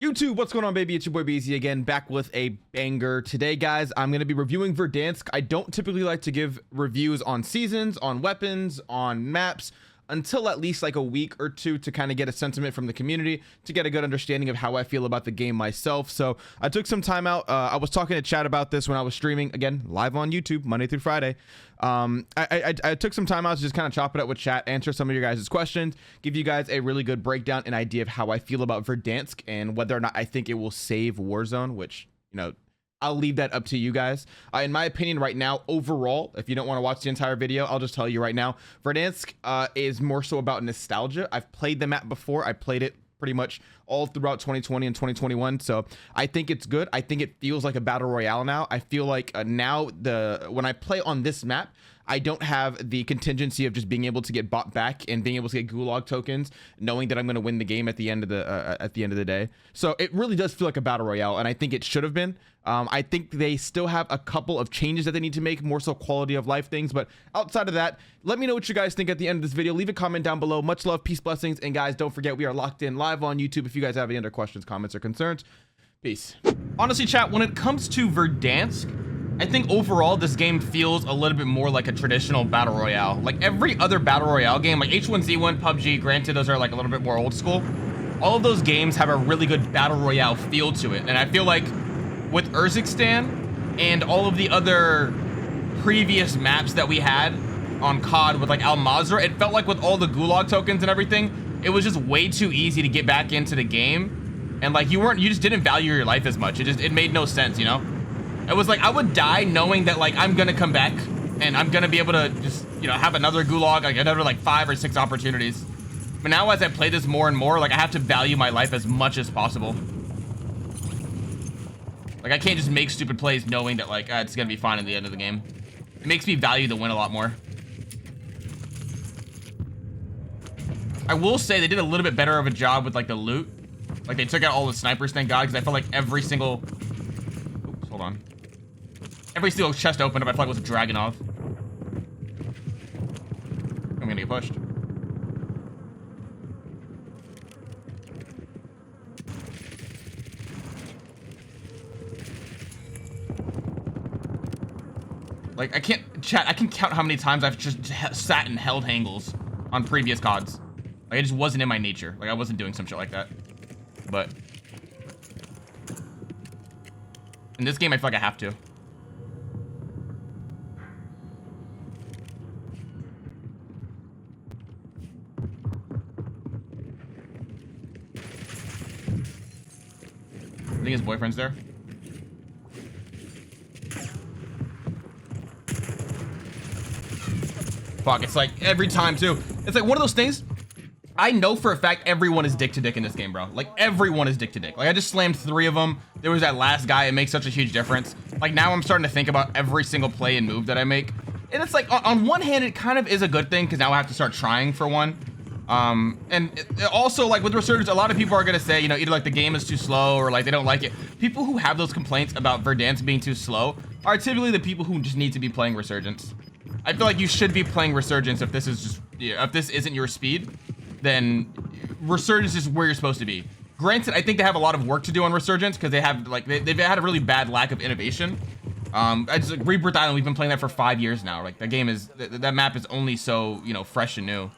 YouTube, what's going on, baby? It's your boy BZ again, back with a banger. Today, guys, I'm going to be reviewing Verdnaks. I don't typically like to give reviews on seasons, on weapons, on maps, until at least like a week or two to kind of get a sentiment from the community, to get a good understanding of how I feel about the game myself. So I took some time out. I was talking to chat about this when I was streaming, again, live on YouTube, Monday through Friday. I took some time out to just kind of chop it up with chat, answer some of your guys' questions, give you guys a really good breakdown and idea of how I feel about Verdnaks and whether or not I think it will save Warzone, which, you know, I'll leave that up to you guys. In my opinion right now, overall, if you don't want to watch the entire video, I'll just tell you right now, Verdnaks is more so about nostalgia. I've played the map before. I played it pretty much all throughout 2020 and 2021, so I think it's good. I think it feels like a battle royale now. I feel like now when I play on this map, I don't have the contingency of just being able to get bought back and being able to get gulag tokens, knowing that I'm going to win the game at the end of the day. So it really does feel like a battle royale, and I think it should have been. I think they still have a couple of changes that they need to make, more so quality of life things. But outside of that, let me know what you guys think at the end of this video. Leave a comment down below. Much love, peace, blessings, and guys, don't forget we are locked in live on YouTube. If you guys have any other questions, comments, or concerns, peace. Honestly, chat, when it comes to Verdnaks, I think overall this game feels a little bit more like a traditional battle royale. Like every other battle royale game, like H1Z1, PUBG, granted those are like a little bit more old school. All of those games have a really good battle royale feel to it, and I feel like with Urzikstan and all of the other previous maps that we had on COD with like Al Mazrah, it felt like with all the gulag tokens and everything, it was just way too easy to get back into the game, and like you just didn't value your life as much. It made no sense, you know. It was like I would die knowing that like I'm gonna come back and I'm gonna be able to just, you know, have another gulag, like another like 5 or 6 opportunities. But now as I play this more and more, like I have to value my life as much as possible. Like I can't just make stupid plays knowing that like it's gonna be fine at the end of the game. It makes me value the win a lot more. I will say they did a little bit better of a job with like the loot. Like they took out all the snipers, thank God, because I felt like every single, oops, hold on. Every single chest opened up, I felt like it was a Dragunov. I'm gonna get pushed. Like, I can't, chat, I can count how many times I've just sat and held angles on previous CODs. Like, it just wasn't in my nature. Like, I wasn't doing some shit like that. But in this game, I feel like I have to. I think his boyfriend's there. Fuck, it's like every time too. It's like one of those things. I know for a fact everyone is dick to dick in this game, bro. Like everyone is dick to dick. Like I just slammed 3 of them. There was that last guy. It makes such a huge difference. Like now I'm starting to think about every single play and move that I make. And it's like on one hand, it kind of is a good thing because now I have to start trying for one. And also like with Resurgence, a lot of people are going to say, you know, either like the game is too slow or like they don't like it. People who have those complaints about Verdnaks being too slow are typically the people who just need to be playing Resurgence. I feel like you should be playing Resurgence if this is just, if this isn't your speed, then Resurgence is where you're supposed to be. Granted, I think they have a lot of work to do on Resurgence because they have like they've had a really bad lack of innovation. I just like Rebirth Island, we've been playing that for 5 years now. Like that game is that map is only so, you know, fresh and new.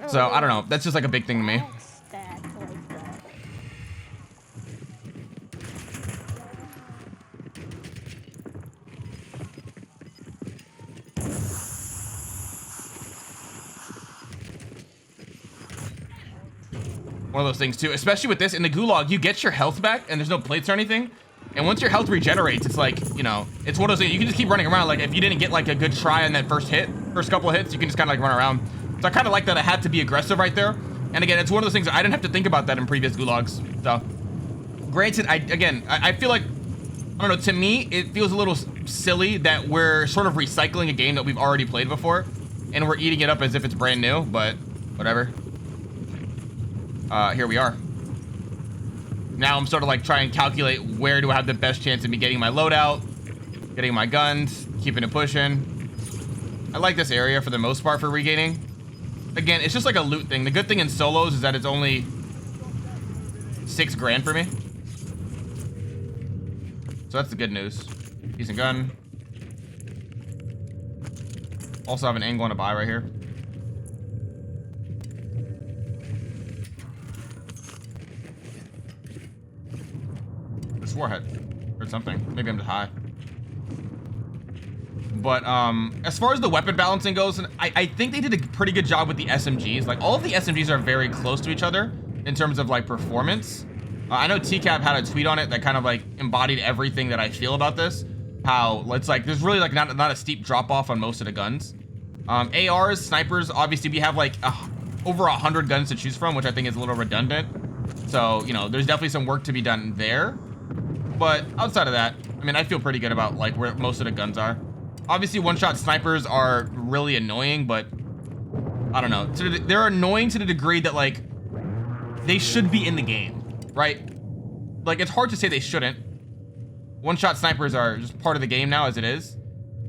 So I don't know. That's just like a big thing to me. One of those things too, especially with this in the gulag, you get your health back and there's no plates or anything, and once your health regenerates, it's like, you know, it's one of those things you can just keep running around. Like if you didn't get like a good try on that first couple of hits, you can just kind of like run around. So I kind of like that I had to be aggressive right there. And again, it's one of those things I didn't have to think about that in previous gulags. So granted, I feel like, I don't know, to me it feels a little silly that we're sort of recycling a game that we've already played before and we're eating it up as if it's brand new, but whatever. Here we are. Now I'm sort of like trying to calculate where do I have the best chance of me getting my loadout, getting my guns, keeping it pushing. I like this area for the most part for regaining. Again, it's just like a loot thing. The good thing in solos is that it's only 6 grand for me. So that's the good news. Decent gun. Also have an angle on a buy right here. This warhead. Heard something. Maybe I'm too high. But as far as the weapon balancing goes, I think they did a pretty good job with the SMGs. Like, all of the SMGs are very close to each other in terms of like performance. I know TCAP had a tweet on it that kind of like embodied everything that I feel about this. How it's like there's really like not a steep drop off on most of the guns. ARs, snipers, obviously we have like over 100 guns to choose from, which I think is a little redundant. So, you know, there's definitely some work to be done there. But outside of that, I mean, I feel pretty good about like where most of the guns are. Obviously, one-shot snipers are really annoying, but I don't know. They're annoying to the degree that like they should be in the game, right? Like, it's hard to say they shouldn't. One-shot snipers are just part of the game now as it is.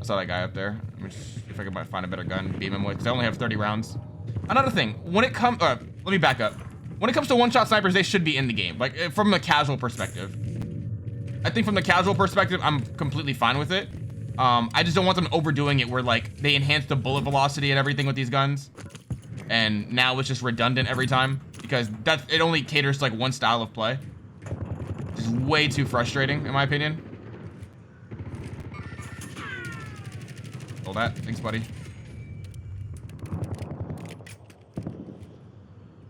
I saw that guy up there. Let me just see if I can find a better gun to beam him with, because I only have 30 rounds. Another thing, when it comes, let me back up. When it comes to one-shot snipers, they should be in the game, like from a casual perspective. I think from the casual perspective, I'm completely fine with it. I just don't want them overdoing it where like they enhance the bullet velocity and everything with these guns. And now it's just redundant every time because it only caters to like one style of play. Just way too frustrating in my opinion. Hold that. Thanks, buddy.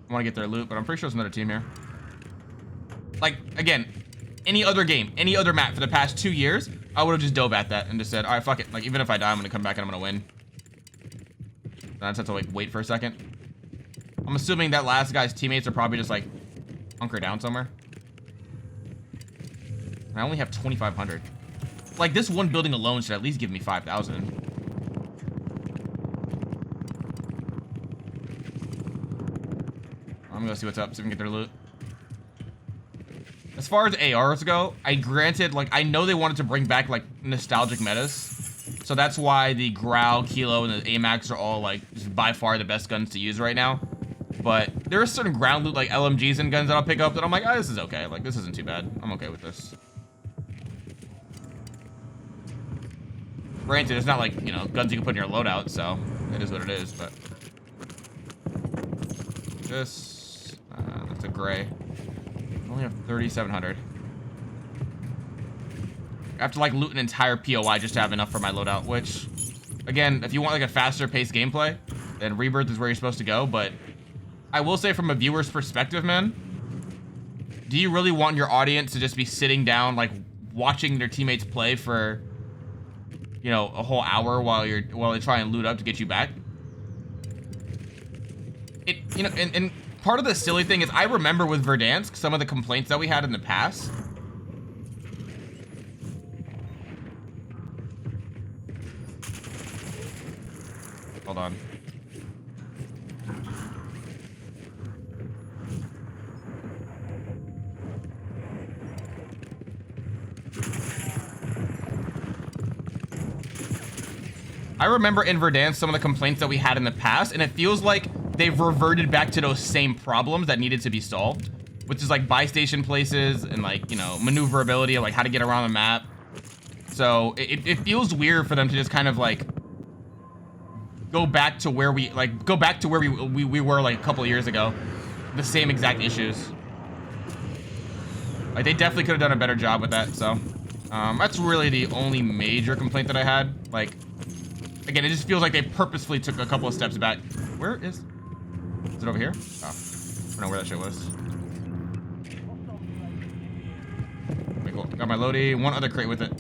I want to get their loot, but I'm pretty sure there's another team here. Like, again, any other game, any other map for the past 2 years, I would have just dove at that and just said, all right, fuck it. Like, even if I die, I'm going to come back and I'm going to win. Then I just have to, like, wait for a second. I'm assuming that last guy's teammates are probably just, like, hunker down somewhere. And I only have 2,500. Like, this one building alone should at least give me 5,000. I'm gonna see what's up, see if we can get their loot. As far as ARs go, granted, like, I know they wanted to bring back, like, nostalgic metas. So that's why the Grau, Kilo, and the AMAX are all, like, just by far the best guns to use right now. But there are certain ground loot, like LMGs and guns that I'll pick up that I'm like, oh, this is okay. Like, this isn't too bad. I'm okay with this. Granted, it's not like, you know, guns you can put in your loadout, so it is what it is, but... This... that's a gray. I only have 3,700. I have to, like, loot an entire POI just to have enough for my loadout, which... Again, if you want, like, a faster-paced gameplay, then Rebirth is where you're supposed to go, but... I will say from a viewer's perspective, man, do you really want your audience to just be sitting down, like, watching their teammates play for, you know, a whole hour while they try and loot up to get you back? You know, and part of the silly thing is I remember with Verdnaks some of the complaints that we had in the past. Hold on. I remember in Verdnaks some of the complaints that we had in the past, and it feels like they've reverted back to those same problems that needed to be solved, which is like buy station places and, like, you know, maneuverability, like how to get around the map. So it feels weird for them to just kind of like go back to where we were like a couple of years ago, the same exact issues. Like, they definitely could have done a better job with that. So that's really the only major complaint that I had. Like, again, it just feels like they purposefully took a couple of steps back. Where is it over here? Oh, I don't know where that shit was. Okay, cool. Got my loadie. One other crate with it.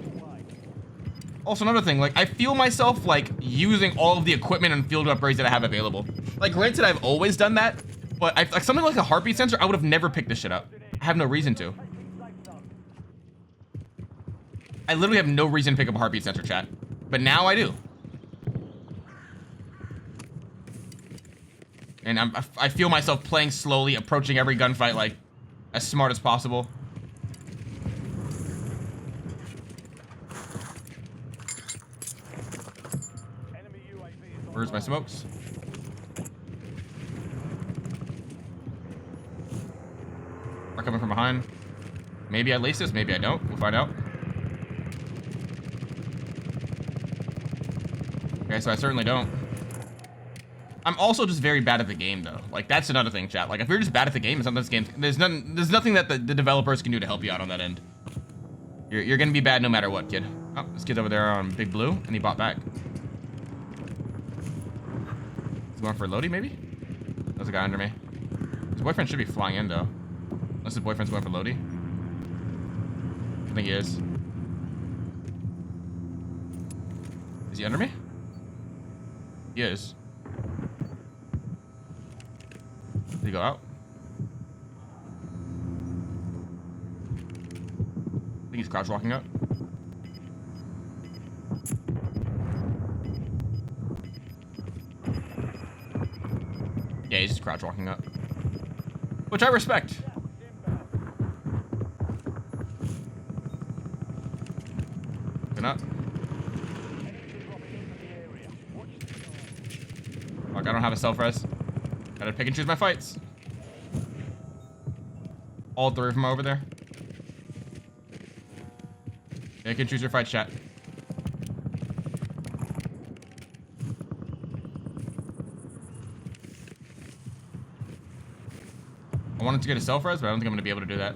Also, another thing, like, I feel myself, like, using all of the equipment and field upgrades that I have available. Like, granted, I've always done that, but like something like a heartbeat sensor, I would have never picked this shit up. I have no reason to. I literally have no reason to pick up a heartbeat sensor, chat. But now I do. And I feel myself playing slowly, approaching every gunfight, like, as smart as possible. Where's my smokes? coming from behind. Maybe I lace this, maybe I don't. We'll find out. Okay, so I certainly don't. I'm also just very bad at the game, though. Like, that's another thing, chat. Like, if you're just bad at the game, sometimes games, there's nothing that the developers can do to help you out on that end. You're gonna be bad no matter what, kid. Oh, this kid's over there on Big Blue, and he bought back. He's going for a Lodi, maybe? There's a guy under me. His boyfriend should be flying in, though. Unless his boyfriend's going for Lodi. I think he is. Is he under me? He is. Did he go out? I think he's crouch walking up. Yeah, he's just crouch walking up. Which I respect. Looking up. Fuck, I don't have a self-res. Gotta pick and choose my fights. All three of them over there. Yeah, you can choose your fight, chat. I wanted to get a self-res, but I don't think I'm gonna be able to do that.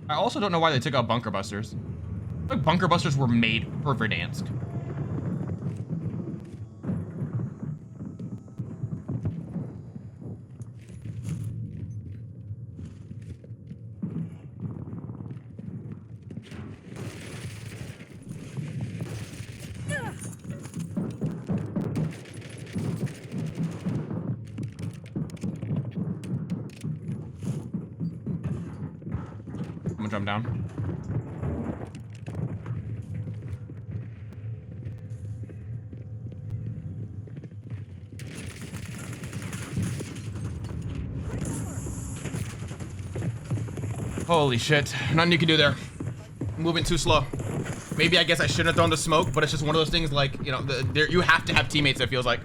I also don't know why they took out bunker busters. Like bunker busters were made for Verdnaks. I'm gonna jump down. Holy shit. Nothing you can do there. Moving too slow. Maybe I guess I shouldn't have thrown the smoke, but it's just one of those things like, you know, you have to have teammates, it feels like.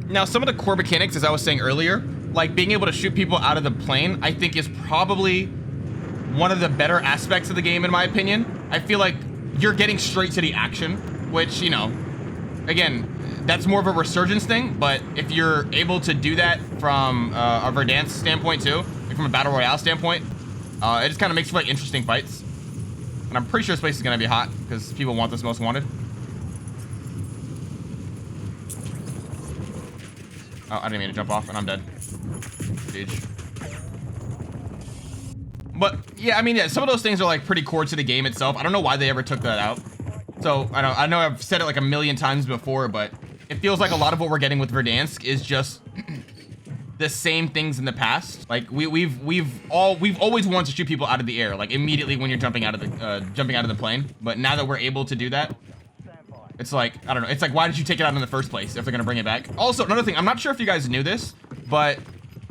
Now, some of the core mechanics, as I was saying earlier, like being able to shoot people out of the plane, I think is probably one of the better aspects of the game, in my opinion. I feel like you're getting straight to the action, which, you know, again, that's more of a resurgence thing, but if you're able to do that from a Verdnaks standpoint too, like from a battle royale standpoint, it just kind of makes for like interesting fights. And I'm pretty sure this place is gonna be hot because people want this most wanted. Oh, I didn't mean to jump off, and I'm dead. GG. But yeah, I mean, yeah, some of those things are like pretty core to the game itself. I don't know why they ever took that out. So I know I've said it like a million times before, but it feels like a lot of what we're getting with Verdnaks is just the same things in the past. Like we've always wanted to shoot people out of the air, like immediately when you're jumping out of the plane. But now that we're able to do that, it's like, I don't know. It's like, why did you take it out in the first place if they're gonna bring it back? Also, another thing, I'm not sure if you guys knew this, but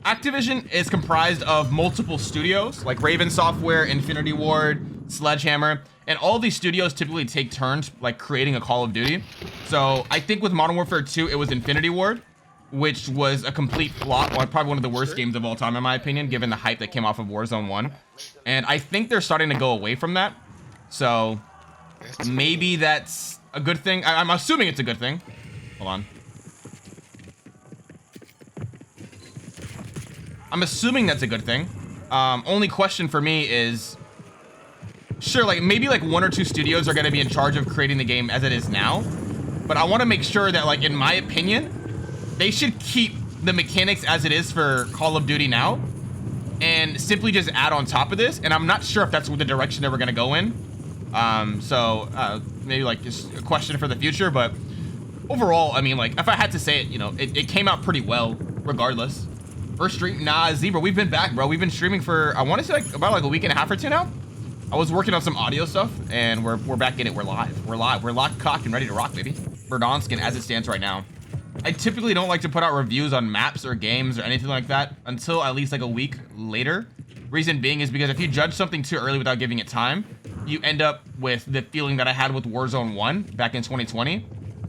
Activision is comprised of multiple studios, like Raven Software, Infinity Ward, Sledgehammer, and all these studios typically take turns like creating a Call of Duty. So I think with Modern Warfare 2, it was Infinity Ward, which was a complete flop, or probably one of the worst games of all time, in my opinion, given the hype that came off of Warzone 1. And I think they're starting to go away from that. So maybe that's a good thing. I'm assuming it's a good thing. Hold on. I'm assuming that's a good thing. Only question for me is, sure, like maybe like 1 or 2 studios are going to be in charge of creating the game as it is now. But I want to make sure that, like, in my opinion, they should keep the mechanics as it is for Call of Duty now and simply just add on top of this. And I'm not sure if that's the direction that we're going to go in. Maybe like just a question for the future, but overall, I mean, like if I had to say it, you know, it came out pretty well regardless. First stream, nah, Zebra, we've been back, bro. We've been streaming for, I want to say like about like a week and a half or 2 now. I was working on some audio stuff and we're back in it. We're live. We're locked, cocked, and ready to rock, baby. Verdnaks as it stands right now. I typically don't like to put out reviews on maps or games or anything like that until at least like a week later. Reason being is because if you judge something too early without giving it time, you end up with the feeling that I had with Warzone 1 back in 2020,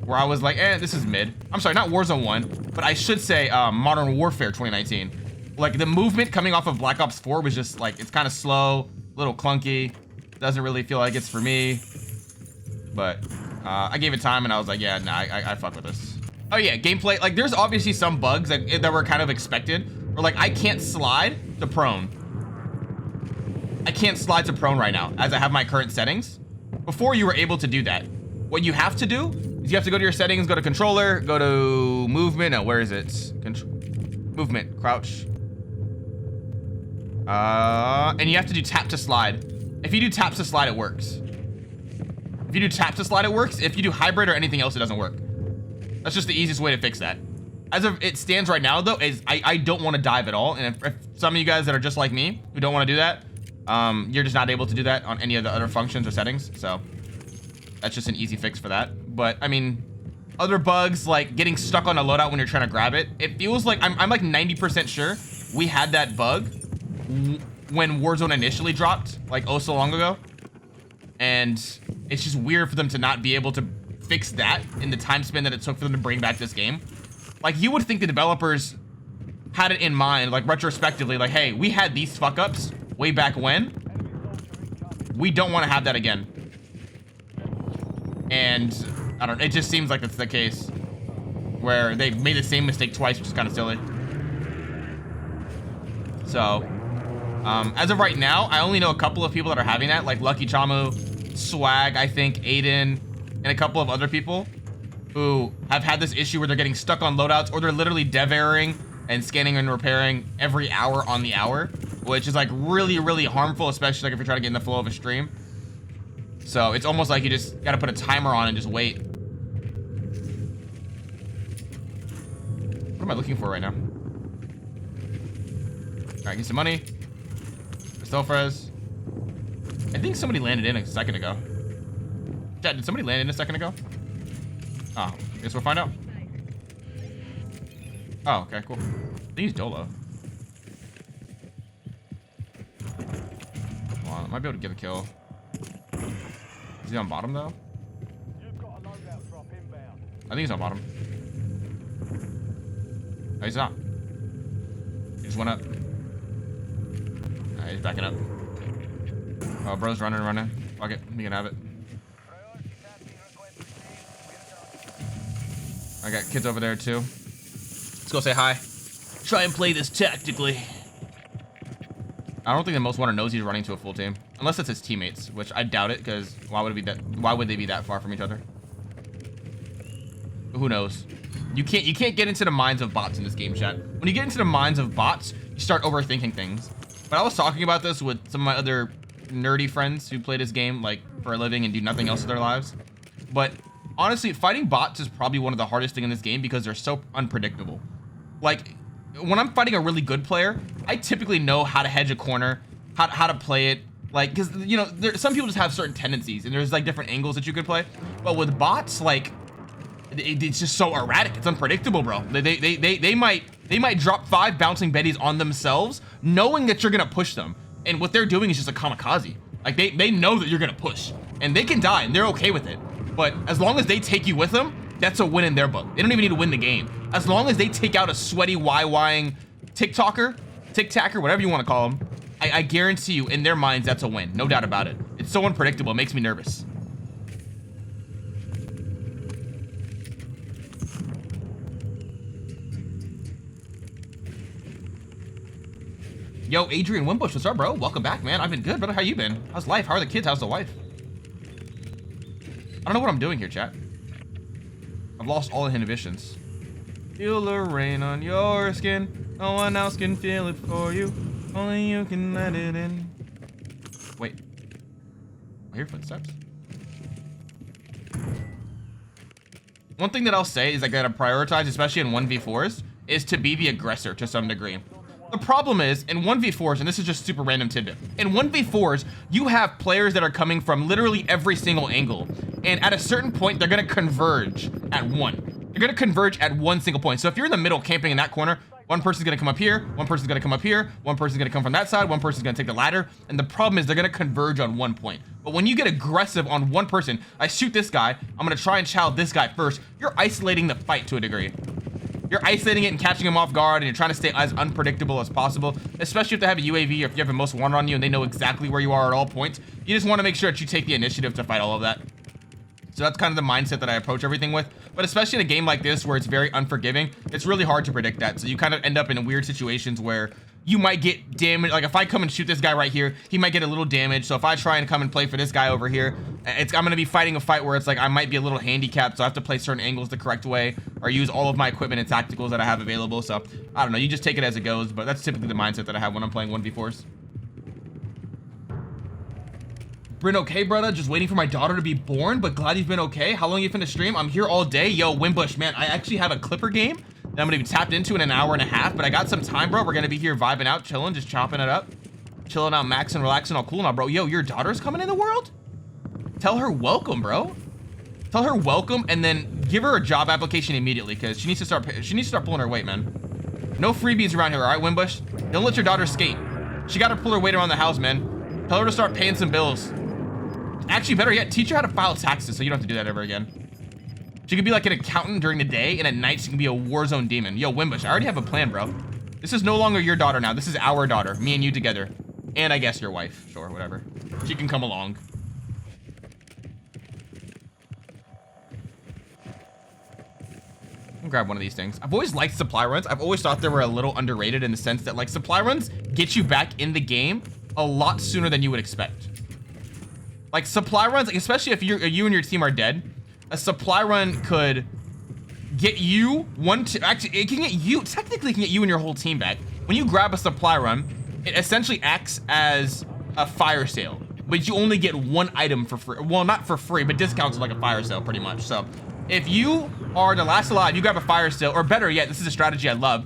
where I was like, this is mid. I'm sorry, not Warzone 1, but I should say Modern Warfare 2019. Like, the movement coming off of Black Ops 4 was just like, it's kind of slow, a little clunky, doesn't really feel like it's for me. But I gave it time and I was like, yeah, nah, I fuck with this. Oh yeah, gameplay, like there's obviously some bugs that were kind of expected, or like I can't slide to prone. I can't slide to prone right now as I have my current settings. Before you were able to do that. What you have to do is you have to go to your settings, go to controller, go to movement. No, where is it? Movement, crouch. And you have to do tap to slide. If you do tap to slide, it works. If you do tap to slide, it works. If you do hybrid or anything else, it doesn't work. That's just the easiest way to fix that. As of it stands right now, though, is I don't want to dive at all. And if some of you guys that are just like me, who don't want to do that, you're just not able to do that on any of the other functions or settings. So that's just an easy fix for that. But I mean, other bugs like getting stuck on a loadout when you're trying to grab it. It feels like I'm like 90% sure we had that bug when Warzone initially dropped, like oh so long ago. And it's just weird for them to not be able to fix that in the time span that it took for them to bring back this game. Like, you would think the developers had it in mind, like retrospectively, like, hey, we had these fuck ups way back when. We don't want to have that again. And I don't, it just seems like that's the case where they made the same mistake twice, which is kind of silly. So, as of right now, I only know a couple of people that are having that, like Lucky Chamu, Swag, I think, Aiden, and a couple of other people who have had this issue where they're getting stuck on loadouts, or they're literally dev erroring and scanning and repairing every hour on the hour, which is like really, really harmful, especially like if you're trying to get in the flow of a stream. So it's almost like you just gotta put a timer on and just wait. What am I looking for right now? All right, get some money. Self-res. I think somebody landed in a second ago. Dad, did somebody land in a second ago? Oh, I guess we'll find out. Oh, okay, cool. I think he's Dolo. Come on, I might be able to get a kill. Is he on bottom though? I think he's on bottom. No, he's not. He just went up. He's backing up. Oh, bro's running. Fuck it, we can have it. I got kids over there too. Let's go say hi. Try and play this tactically. I don't think the most wanted knows he's running to a full team, unless it's his teammates, which I doubt it, because why would they be that far from each other? Who knows? You can't get into the minds of bots in this game, chat. When you get into the minds of bots, you start overthinking things. But I was talking about this with some of my other nerdy friends who play this game like for a living and do nothing else with their lives. But honestly, fighting bots is probably one of the hardest things in this game because they're so unpredictable. Like, when I'm fighting a really good player, I typically know how to hedge a corner, how to play it. Like, because, you know, some people just have certain tendencies and there's like different angles that you could play. But with bots, like, it's just so erratic. It's unpredictable, bro. They might drop 5 bouncing betties on themselves, knowing that you're gonna push them. And what they're doing is just a kamikaze. Like they know that you're gonna push, and they can die, and they're okay with it. But as long as they take you with them, that's a win in their book. They don't even need to win the game. As long as they take out a sweaty YYing TikToker, tic-tacker, whatever you want to call them, I guarantee you, in their minds, that's a win. No doubt about it. It's so unpredictable. It makes me nervous. Yo, Adrian Wimbush, what's up, bro? Welcome back, man. I've been good, brother. How you been? How's life? How are the kids? How's the wife? I don't know what I'm doing here, chat. I've lost all inhibitions. Feel the rain on your skin. No one else can feel it for you. Only you can let it in. Wait. I hear footsteps. One thing that I'll say is I gotta prioritize, especially in 1v4s, is to be the aggressor to some degree. The problem is, in 1v4s, and this is just super random tidbit, in 1v4s, you have players that are coming from literally every single angle. And at a certain point, they're gonna converge at one. They're gonna converge at one single point. So if you're in the middle camping in that corner, one person's gonna come up here, one person's gonna come up here, one person's gonna come from that side, one person's gonna take the ladder. And the problem is they're gonna converge on one point. But when you get aggressive on one person, I shoot this guy, I'm gonna try and chow this guy first, you're isolating the fight to a degree. You're isolating it and catching him off guard, and you're trying to stay as unpredictable as possible, especially if they have a UAV or if you have a most wanted on you and they know exactly where you are at all points. You just want to make sure that you take the initiative to fight all of that. So that's kind of the mindset that I approach everything with. But especially in a game like this where it's very unforgiving, it's really hard to predict that. So you kind of end up in weird situations where you might get damage. Like if I come and shoot this guy right here, he might get a little damage. So if I try and come and play for this guy over here, I'm going to be fighting a fight where it's like I might be a little handicapped. So I have to play certain angles the correct way or use all of my equipment and tacticals that I have available. So I don't know. You just take it as it goes. But that's typically the mindset that I have when I'm playing 1v4s. Bryn, okay, brother? Just waiting for my daughter to be born, but glad you've been okay. How long you finna stream? I'm here all day. Yo, Wimbush, man, I actually have a Clipper game that I'm gonna be tapped into in an hour and a half, but I got some time, bro. We're gonna be here vibing out, chilling, just chopping it up. Chilling out, maxing, relaxing, all cool now, bro. Yo, your daughter's coming in the world? Tell her welcome, bro. Tell her welcome, and then give her a job application immediately, because she needs to start pulling her weight, man. No freebies around here, all right, Wimbush? Don't let your daughter skate. She gotta pull her weight around the house, man. Tell her to start paying some bills. Actually, better yet, teach her how to file taxes so you don't have to do that ever again. She could be like an accountant during the day, and at night she can be a Warzone demon. Yo, Wimbush, I already have a plan, bro. This is no longer your daughter now. This is our daughter, me and you together. And I guess your wife, sure, whatever. She can come along. I'll grab one of these things. I've always liked supply runs. I've always thought they were a little underrated in the sense that like supply runs get you back in the game a lot sooner than you would expect. Like supply runs, like, especially if you and your team are dead, a supply run could get you actually it can get you, technically can get you and your whole team back. When you grab a supply run, it essentially acts as a fire sale, but you only get one item for free. Well, not for free, but discounts like a fire sale pretty much. So if you are the last alive, you grab a fire sale, or better yet, this is a strategy I love.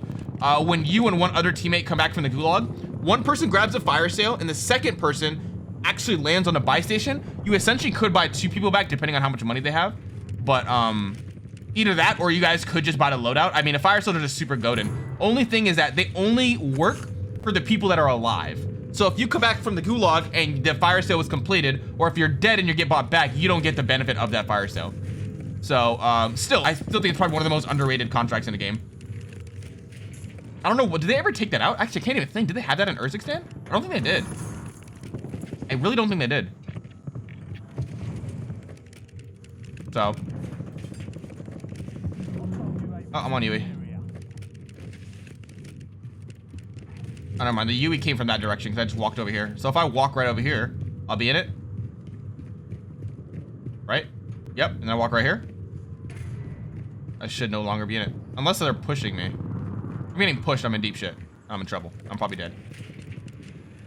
When you and one other teammate come back from the gulag, one person grabs a fire sale and the second person actually lands on a buy station. You essentially could buy two people back depending on how much money they have. But either that or you guys could just buy the loadout. I mean, a fire sale is just super goated. Only thing is that they only work for the people that are alive. So if you come back from the gulag and the fire sale was completed, or if you're dead and you get bought back, you don't get the benefit of that fire sale. So I still think it's probably one of the most underrated contracts in the game. I don't know, did they ever take that out? Actually, I can't even think. Did they have that in Urzikstan? I don't think they did. I really don't think they did. So. Oh, I'm on Yui. Oh, never mind. The Yui came from that direction because I just walked over here. So if I walk right over here, I'll be in it. Right? Yep. And then I walk right here. I should no longer be in it. Unless they're pushing me. If I'm getting pushed, I'm in deep shit. I'm in trouble. I'm probably dead.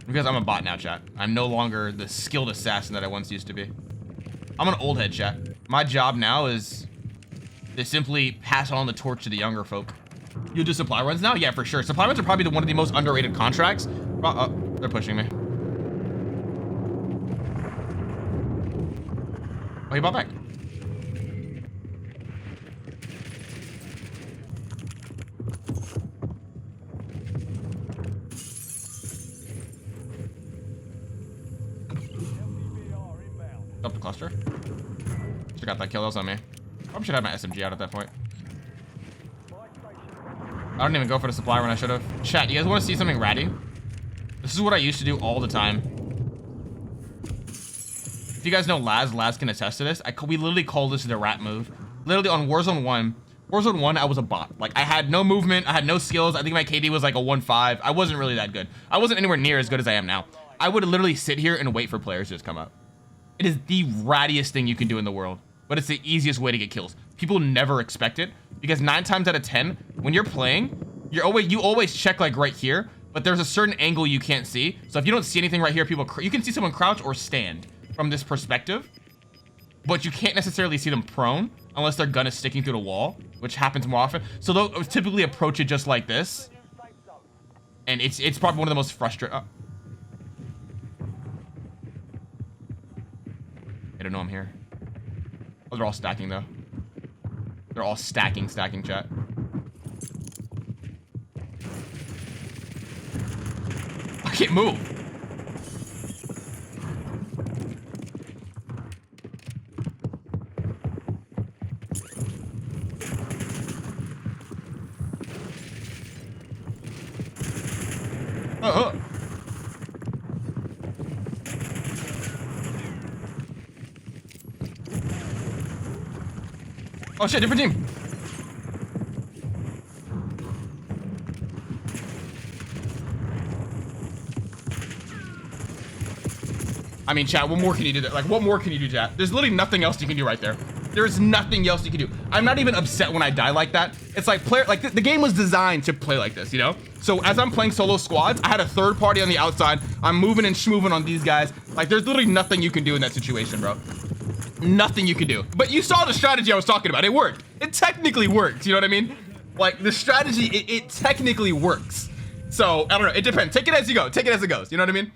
Because I'm a bot now, chat. I'm no longer the skilled assassin that I once used to be. I'm an old head, chat. My job now is to simply pass on the torch to the younger folk. You do supply runs now? Yeah, for sure. Supply runs are probably one of the most underrated contracts. They're pushing me. Oh, he bought back. Up the cluster. Should got that kill. That was on me. Probably should have my SMG out at that point. I don't even go for the supply run. I should have. Chat, you guys want to see something ratty? This is what I used to do all the time. If you guys know Laz can attest to this. We literally call this the rat move. Literally on Warzone 1, I was a bot. Like, I had no movement. I had no skills. I think my KD was like a 1.5. I wasn't really that good. I wasn't anywhere near as good as I am now. I would literally sit here and wait for players to just come up. It is the rattiest thing you can do in the world, but it's the easiest way to get kills. People never expect it because 9 times out of 10, when you're playing, you always check like right here, but there's a certain angle you can't see. So if you don't see anything right here, you can see someone crouch or stand from this perspective, but you can't necessarily see them prone unless their gun is sticking through the wall, which happens more often. So they'll typically approach it just like this, and it's probably one of the most frustrating. I don't know I'm here. Oh, they're all stacking though. They're all stacking, chat. I can't move. Oh, oh shit, different team. I mean, chat, what more can you do there? Like, what more can you do, chat? There's literally nothing else you can do right there. There's nothing else you can do. I'm not even upset when I die like that. It's like the game was designed to play like this, you know? So as I'm playing solo squads, I had a third party on the outside. I'm moving and schmoving on these guys. Like, there's literally nothing you can do in that situation, bro. Nothing you can do. But you saw the strategy I was talking about. It worked. It technically worked. You know what I mean? Like, the strategy, it technically works. So, I don't know. It depends. Take it as you go. Take it as it goes. You know what I mean?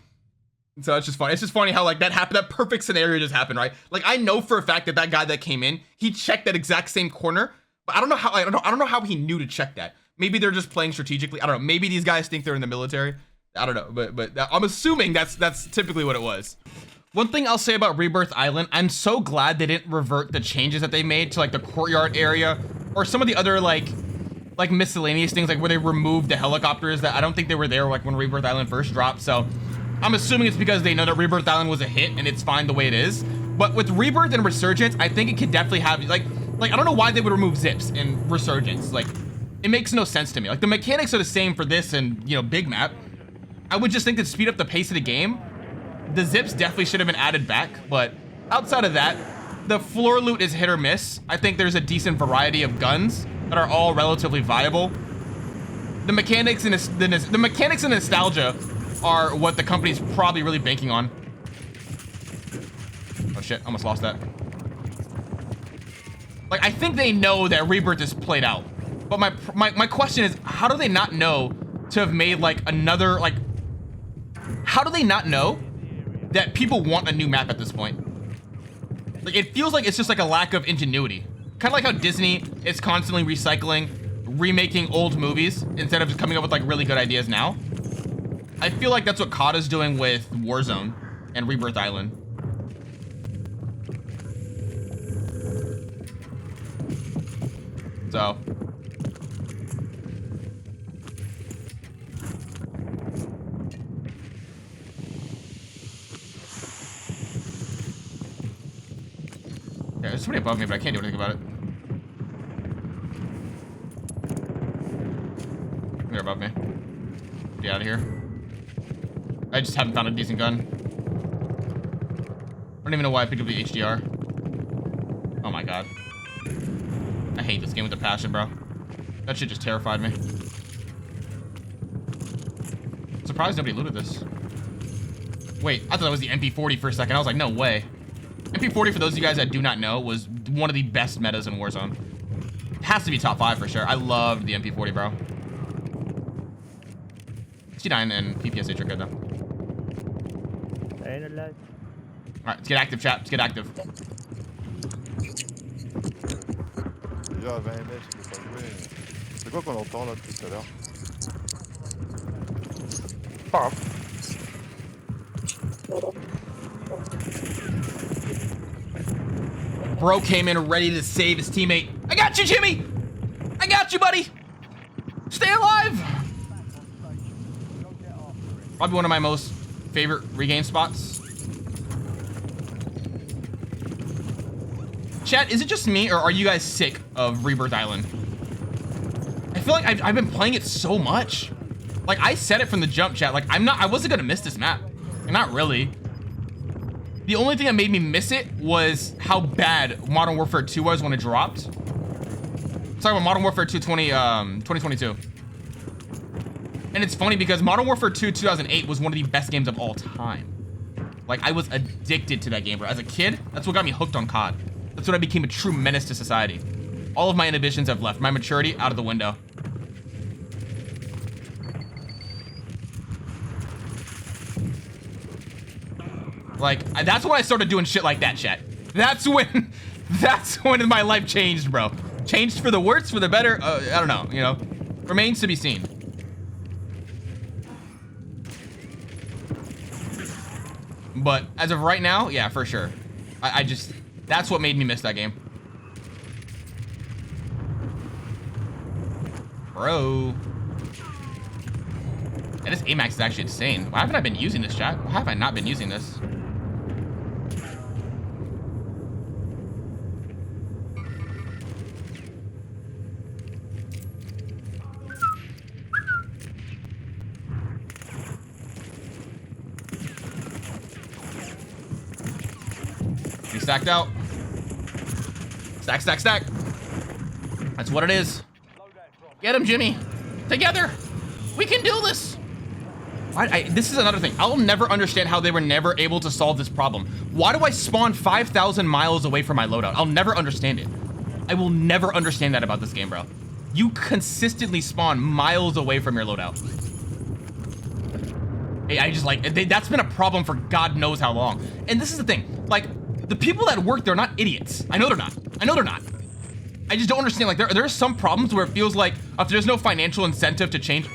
So it's just funny. It's just funny how like that happened. That perfect scenario just happened, right? Like I know for a fact that that guy that came in, he checked that exact same corner, but I don't know how. I don't know how he knew to check that. Maybe they're just playing strategically. I don't know. Maybe these guys think they're in the military. I don't know, but I'm assuming that's typically what it was. One thing I'll say about Rebirth Island, I'm so glad they didn't revert the changes that they made to like the courtyard area or some of the other like miscellaneous things, like where they removed the helicopters that I don't think they were there like when Rebirth Island first dropped. So I'm assuming it's because they know that Rebirth Island was a hit and it's fine the way it is. But with Rebirth and Resurgence, I think it could definitely have like I don't know why they would remove zips in Resurgence. Like it makes no sense to me. Like the mechanics are the same for this and, you know, big map. I would just think to speed up the pace of the game, the zips definitely should have been added back. But outside of that, the floor loot is hit or miss. I think there's a decent variety of guns that are all relatively viable. The mechanics and the mechanics and nostalgia are what the company's probably really banking on. Oh shit, almost lost that. Like, I think they know that Rebirth is played out. But my question is, how do they not know to have made like another, like, how do they not know that people want a new map at this point? Like, it feels like it's just like a lack of ingenuity. Kind of like how Disney is constantly recycling, remaking old movies instead of just coming up with like really good ideas now. I feel like that's what COD's doing with Warzone and Rebirth Island. So. Yeah, there's somebody above me, but I can't do anything about it. They're above me. Get out of here. I just haven't found a decent gun. I don't even know why I picked up the HDR. Oh my god. I hate this game with a passion, bro. That shit just terrified me. I'm surprised nobody looted this. Wait, I thought that was the MP40 for a second. I was like, no way. MP40, for those of you guys that do not know, was one of the best metas in Warzone. It has to be top 5 for sure. I loved the MP40, bro. C9 and PPSH are good though. Alright, let's get active, chat. Let's get active. Déjà à 20 mètres, je peux pas jouer. C'est quoi qu'on entend là depuis tout à l'heure? Pas grave. Bro came in ready to save his teammate. I got you, Jimmy! I got you, buddy! Stay alive! Probably one of my most favorite regain spots. Chat, is it just me or are you guys sick of Rebirth Island? I feel like I've been playing it so much. Like I said it from the jump, chat. Like I wasn't gonna miss this map. Not really. The only thing that made me miss it was how bad Modern Warfare 2 was when it dropped. Sorry, about Modern Warfare 2 2022. And it's funny because Modern Warfare 2 2008 was one of the best games of all time. Like I was addicted to that game, bro. As a kid, that's what got me hooked on COD. That's when I became a true menace to society. All of my inhibitions have left. My maturity out of the window. Like, that's when I started doing shit like that, chat. That's when my life changed, bro. Changed for the worse, for the better. I don't know, you know. Remains to be seen. But as of right now, yeah, for sure. I just, that's what made me miss that game. Bro. And this AMAX is actually insane. Why haven't I been using this, chat? Why have I not been using this? He stacked out. Stack, stack, stack. That's what it is. Get him, Jimmy. Together. We can do this. This is another thing. I'll never understand how they were never able to solve this problem. Why do I spawn 5,000 miles away from my loadout? I'll never understand it. I will never understand that about this game, bro. You consistently spawn miles away from your loadout. Hey, I just like, that's been a problem for God knows how long. And this is the thing. Like, the people that work there are not idiots. I know they're not. I know they're not. I just don't understand. Like, there are some problems where it feels like if there's no financial incentive to change...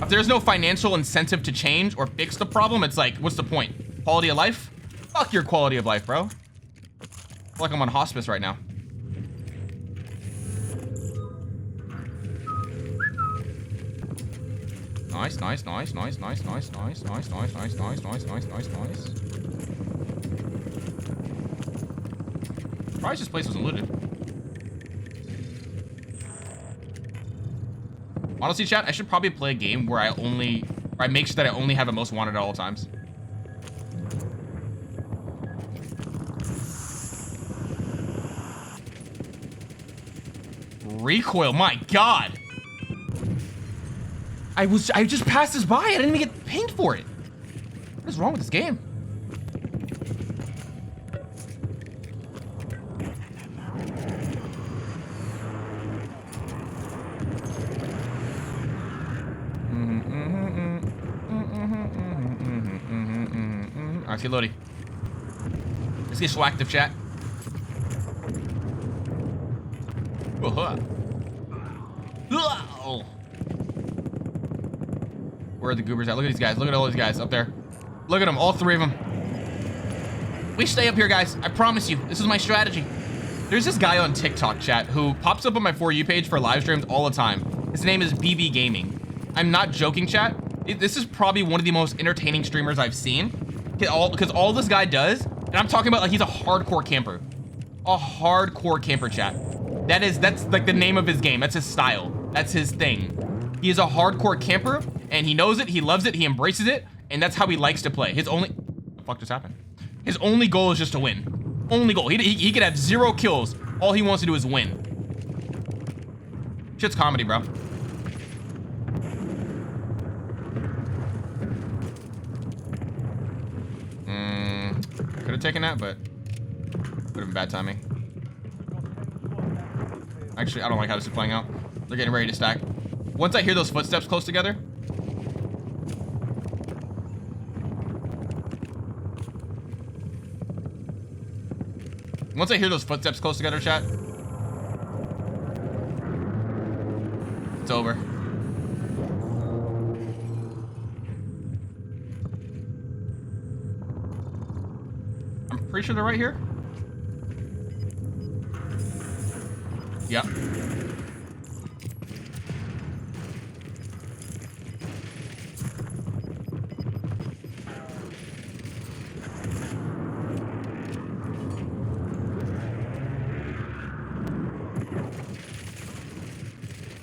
If there's no financial incentive to change or fix the problem, it's like, what's the point? Quality of life? Fuck your quality of life, bro. I feel like I'm on hospice right now. Nice, nice, nice, nice, nice, nice, nice, nice, nice, nice, nice, nice, nice, nice, nice. Surprised this place wasn't looted. Honestly, chat, I should probably play a game where I make sure that I only have a most wanted at all times. Recoil, my God. I just passed this by. I didn't even get pinged for it. What is wrong with this game? Alright, let's get loaded. Let's get swactive, chat. Oh. Where are the goobers at? Look at these guys. Look at all these guys up there. Look at them, all three of them. We stay up here, guys. I promise you. This is my strategy. There's this guy on TikTok, chat, who pops up on my For You page for live streams all the time. His name is BB Gaming. I'm not joking, chat. This is probably one of the most entertaining streamers I've seen. Because all this guy does, and I'm talking about like he's a hardcore camper. A hardcore camper, chat. That's like the name of his game. That's his style. That's his thing. He is a hardcore camper, and he knows it, he loves it, he embraces it, and that's how he likes to play. His only... What the fuck just happened? His only goal is just to win. Only goal. He could have 0 kills. All he wants to do is win. Shit's comedy, bro. Could have taken that, but would have been bad timing. Actually, I don't like how this is playing out. They're getting ready to stack. Once I hear those footsteps close together, chat, it's over. I'm pretty sure they're right here. Yep.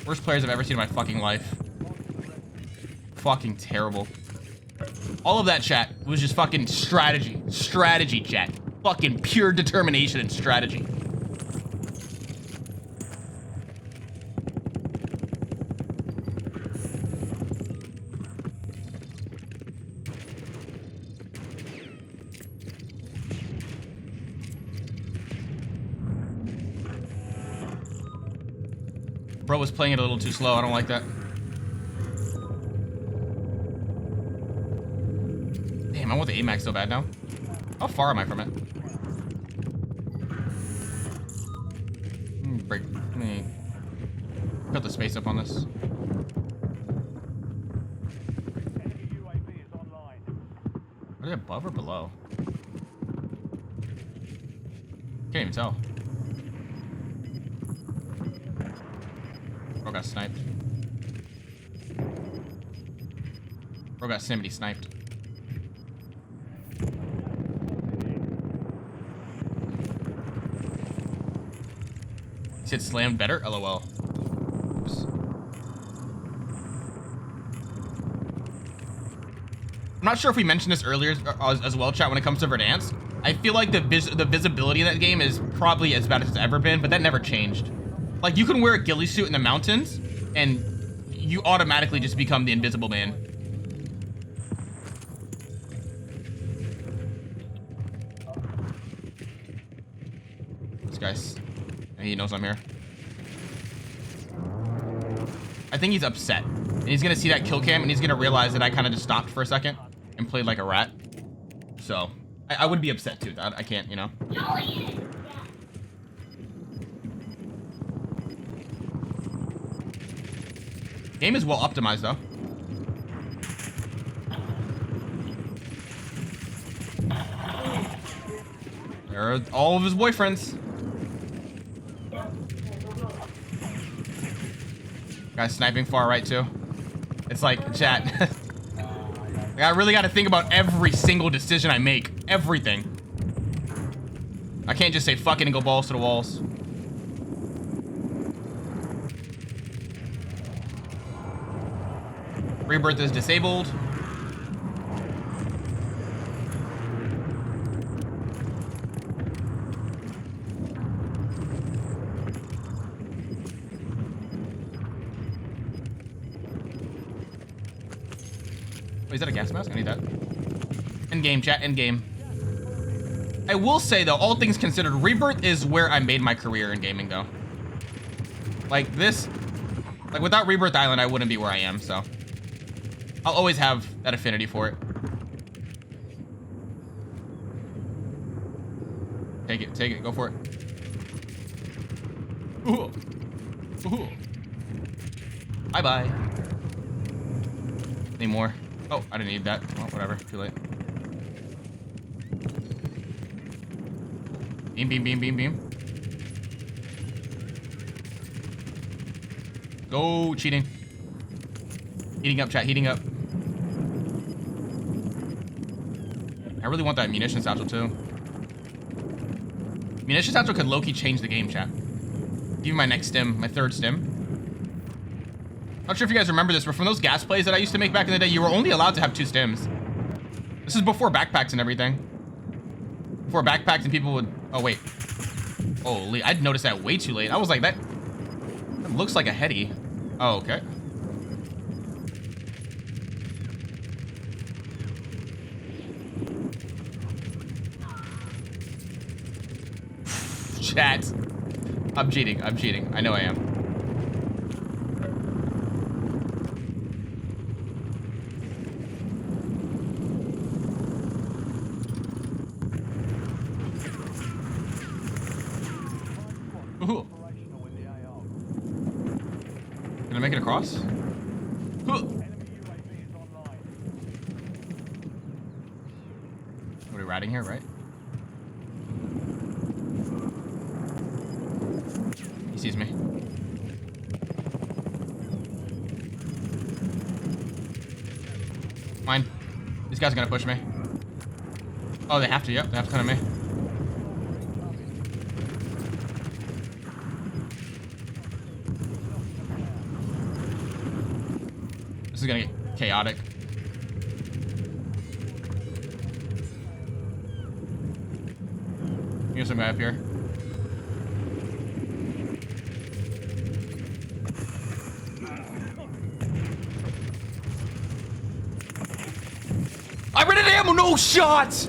Worst players I've ever seen in my fucking life. Fucking terrible. All of that, chat, was just fucking strategy. Strategy, chat. Fucking pure determination and strategy. Bro was playing it a little too slow. I don't like that. Damn, I want the AMAX so bad now. How far am I from it? Let me put the space up on this. Are they above or below? Can't even tell. Bro got sniped. Bro got somebody sniped. He said slammed better? LOL. Oops. I'm not sure if we mentioned this earlier as well, chat, when it comes to Verdnaks. I feel like the visibility in that game is probably as bad as it's ever been, but that never changed. Like, you can wear a ghillie suit in the mountains, and you automatically just become the invisible man. This guy's... He knows I'm here. I think he's upset. And he's gonna see that kill cam, and he's gonna realize that I kind of just stopped for a second and played like a rat. So, I would be upset too. I can't, you know? Game is well optimized, though. There are all of his boyfriends. Guy's sniping far right, too. It's like, chat. I really got to think about every single decision I make. Everything. I can't just say fuck it and go balls to the walls. Rebirth is disabled. Wait, is that a gas mask? I need that. End game, chat, end game. I will say, though, all things considered, Rebirth is where I made my career in gaming, though. Like, this... Like, without Rebirth Island, I wouldn't be where I am, so... I'll always have that affinity for it. Take it, go for it. Ooh. Ooh. Bye-bye. Need more. Oh, I didn't need that. Well, whatever, too late. Beam, beam, beam, beam, beam. Go, cheating. Heating up, chat, heating up. I really want that munition satchel, too. Munition satchel could low-key change the game, chat. Give me my next stim, my third stim. Not sure if you guys remember this, but from those gas plays that I used to make back in the day, you were only allowed to have 2 stims. This is before backpacks and everything. Before backpacks and people would... Oh, wait. Holy, I'd noticed that way too late. I was like, that looks like a heady. Oh, okay. Chat. I'm cheating. I'm cheating. I know I am. Ooh. Can I make it across? Ooh. Are we riding here, right? He sees me. Mine. These guys are gonna push me. Oh, they have to. Yep, they have to come to me. This is gonna get chaotic. Here's some guy up here. I ran out of ammo, no shots!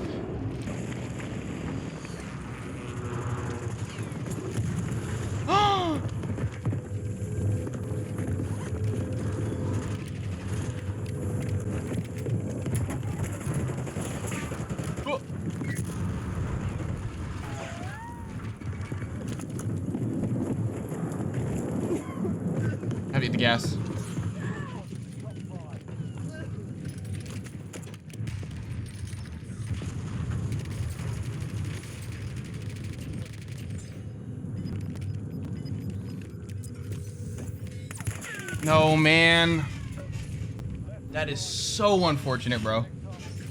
Have you the gas? No, man. That is so unfortunate, bro.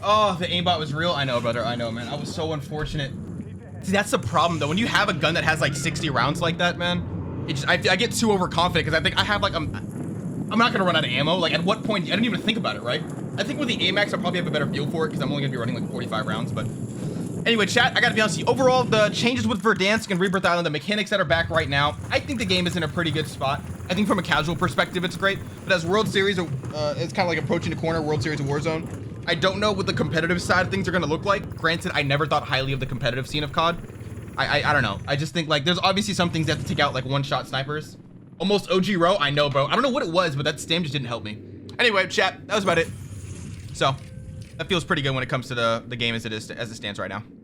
Oh, the aimbot was real. I know, brother. I know, man. I was so unfortunate. See, that's the problem, though. When you have a gun that has like 60 rounds like that, man, it just, I get too overconfident because I think I have like I'm not gonna run out of ammo. Like, at what point? I didn't even think about it, right? I think with the AMAX, I'll probably have a better feel for it because I'm only gonna be running like 45 rounds. But anyway, chat, I gotta be honest with you. Overall, the changes with Verdnaks and Rebirth Island, the mechanics that are back right now, I think the game is in a pretty good spot. I think from a casual perspective, it's great. But as World Series, it's kind of like approaching the corner, World Series of Warzone. I don't know what the competitive side of things are gonna look like. Granted, I never thought highly of the competitive scene of COD. I don't know. I just think like there's obviously some things that have to take out, like one-shot snipers. Almost OG row. I know, bro. I don't know what it was, but that stim just didn't help me. Anyway, chat, that was about it. So that feels pretty good when it comes to the game as it stands right now.